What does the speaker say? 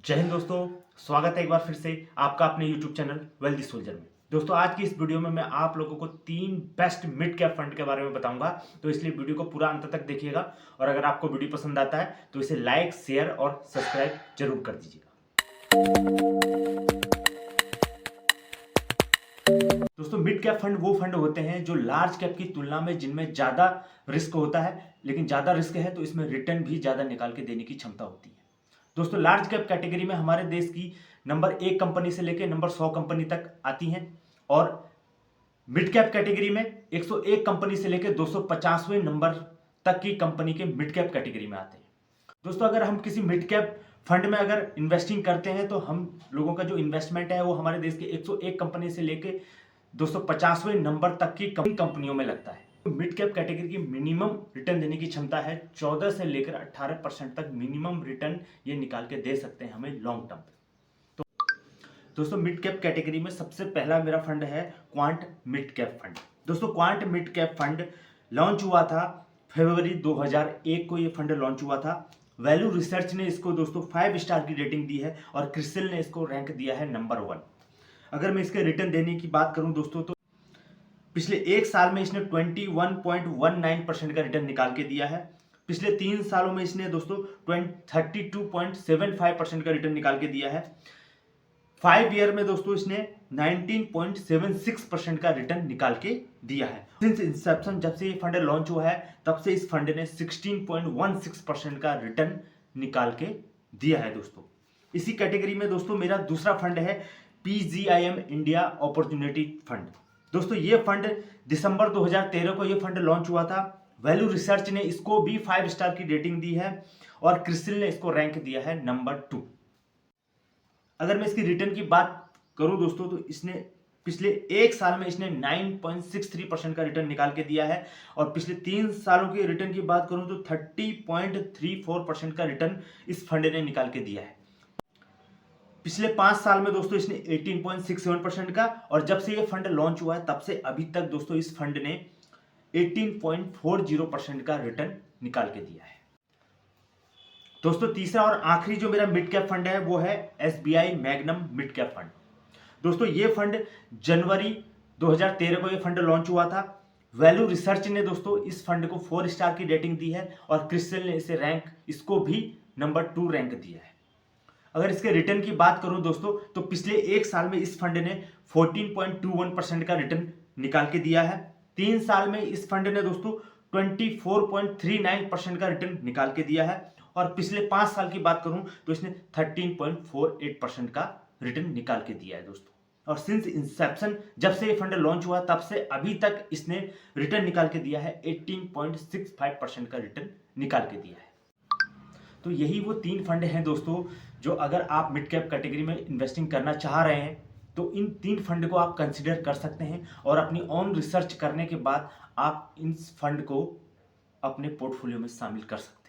जय हिंद दोस्तों। स्वागत है एक बार फिर से आपका अपने YouTube चैनल वेल्दी सोल्जर में। दोस्तों आज की इस वीडियो में मैं आप लोगों को 3 बेस्ट मिड कैप फंड के बारे में बताऊंगा, तो इसलिए वीडियो को पूरा अंत तक देखिएगा। और अगर आपको वीडियो पसंद आता है तो इसे लाइक, शेयर और सब्सक्राइब जरूर कर दीजिएगा। दोस्तों मिड कैप फंड वो फंड होते हैं जो लार्ज कैप की तुलना में जिनमें ज्यादा रिस्क होता है, लेकिन ज्यादा रिस्क है तो इसमें रिटर्न भी ज्यादा निकाल के देने की क्षमता होती है। दोस्तों लार्ज कैप कैटेगरी में हमारे देश की नंबर 1 कंपनी से लेकर नंबर 100 कंपनी तक आती हैं, और मिड कैप कैटेगरी में 101 कंपनी से लेकर 250वें नंबर तक की कंपनी के मिड कैप कैटेगरी में आते हैं। दोस्तों अगर हम किसी मिड कैप फंड में अगर इन्वेस्टिंग करते हैं तो हम लोगों का जो इन्वेस्टमेंट है वो हमारे देश के 101 कंपनी से लेकर 250वें नंबर तक की कंपनियों में लगता है। मिड कैप कैटेगरी की मिनिमम रिटर्न देने की क्षमता है 14 से लेकर 18% तक मिनिमम रिटर्न ये निकाल के दे सकते हैं हमें लॉन्ग टर्म पे। तो दोस्तों मिड कैप कैटेगरी में सबसे पहला मेरा फंड है क्वांट मिड कैप फंड। दोस्तों quant mid cap fund launch हुआ था फरवरी 2001 को। ये फंड लॉन्च हुआ था। वैल्यू रिसर्च ने इसको दोस्तों 5 स्टार की रेटिंग दी है और क्रिसिल ने इसको रैंक दिया है नंबर 1। अगर मैं इसके रिटर्न देने की बात करूं दोस्तों तो पिछले एक साल में इसने 21.19% का रिटर्न निकाल के दिया है। पिछले 3 सालों में इसने दोस्तों 32.75% का रिटर्न निकाल के दिया है। 5 ईयर में दोस्तों इसने 19.76% का रिटर्न निकाल के दिया है। सिंस इंसेप्शन जब से ये फंड लॉन्च हुआ है तब से इस फंड ने 16.16% का रिटर्न निकाल के दिया है दोस्तों। इसी कैटेगरी में दोस्तों मेरा दूसरा फंड है PGIM इंडिया अपॉर्चुनिटी फंड। दोस्तों ये फंड दिसंबर 2013 को ये फंड लॉन्च हुआ था। वैल्यू रिसर्च ने इसको भी 5 स्टार की रेटिंग दी है और क्रिसिल ने इसको रैंक दिया है नंबर 2। अगर मैं इसकी रिटर्न की बात करूं दोस्तों तो इसने पिछले एक साल में इसने 9.63% का रिटर्न निकाल के दिया है, और पिछले 3 सालों के रिटर्न की बात करूं तो 30.34% का रिटर्न इस फंड ने निकाल के दिया है। पिछले 5 साल में दोस्तों इसने 18.67% का, और जब से ये फंड लॉन्च हुआ है तब से अभी तक दोस्तों इस फंड ने 18.40% का रिटर्न निकाल के दिया है। दोस्तों तीसरा और आखिरी जो मेरा मिड कैप फंड है वो है SBI magnum mid cap fund. दोस्तों ये फंड जनवरी 2013 को ये फंड लॉन्च हुआ था। वैल्यू रिसर्च ने दोस्तों इस फंड को 4 स्टार की रेटिंग दी है और क्रिसिल ने इसे इसको भी नंबर 2 रैंक दिया है। अगर इसके रिटर्न की बात करूं दोस्तों तो पिछले एक साल में इस फंड ने 14.21% का रिटर्न निकाल के दिया है। 3 साल में इस फंड ने दोस्तों 24.39% का रिटर्न निकाल के दिया है, और पिछले 5 साल की बात करूं तो इसने 13.48% का रिटर्न निकाल के दिया है दोस्तों। और सिंस इंसेप्शन जब से ये फंड लॉन्च हुआ तब से अभी तक इसने रिटर्न निकाल के दिया है 18.65% का रिटर्न निकाल के दिया है। तो यही वो 3 फंड हैं दोस्तों जो अगर आप मिड कैप कैटेगरी में इन्वेस्टिंग करना चाह रहे हैं तो इन 3 फंड को आप कंसिडर कर सकते हैं, और अपनी ओन रिसर्च करने के बाद आप इन फंड को अपने पोर्टफोलियो में शामिल कर सकते हैं।